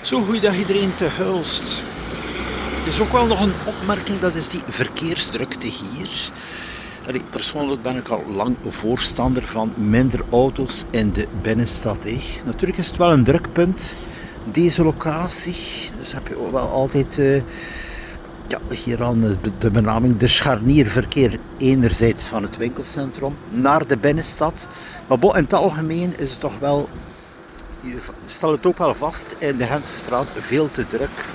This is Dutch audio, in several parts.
Zo, goeiedag iedereen te Hulst. Er is ook wel nog een opmerking, dat is die verkeersdrukte hier. Allee, persoonlijk ben ik al lang voorstander van minder auto's in de binnenstad. Natuurlijk is het wel een drukpunt, deze locatie. Dus heb je wel altijd hier aan de benaming de scharnierverkeer enerzijds van het winkelcentrum naar de binnenstad. Maar in het algemeen is het toch wel, je stelt het ook wel vast, in de Gentsestraat veel te druk.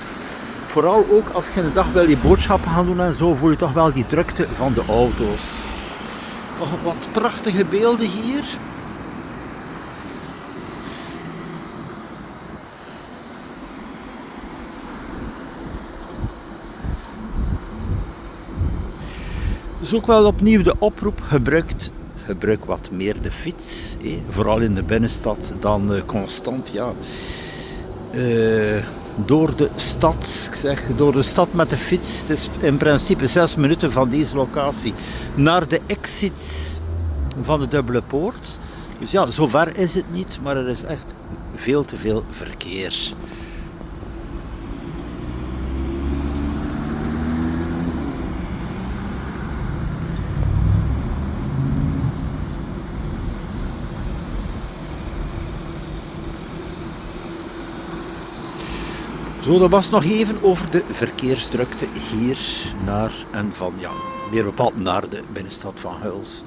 Vooral ook als je in de dag wil je boodschappen gaan doen en zo, voel je toch wel die drukte van de auto's. Nog wat prachtige beelden hier. Dus ook wel opnieuw de oproep, gebruik wat meer de fiets. Vooral in de binnenstad dan constant, ja. Door de stad, door de stad met de fiets. Het is in principe 6 minuten van deze locatie naar de exit van de Dubbele Poort. Dus ja, zover is het niet, maar er is echt veel te veel verkeer. Zo, dat was nog even over de verkeersdrukte hier naar en van, ja, meer bepaald naar de binnenstad van Hulst.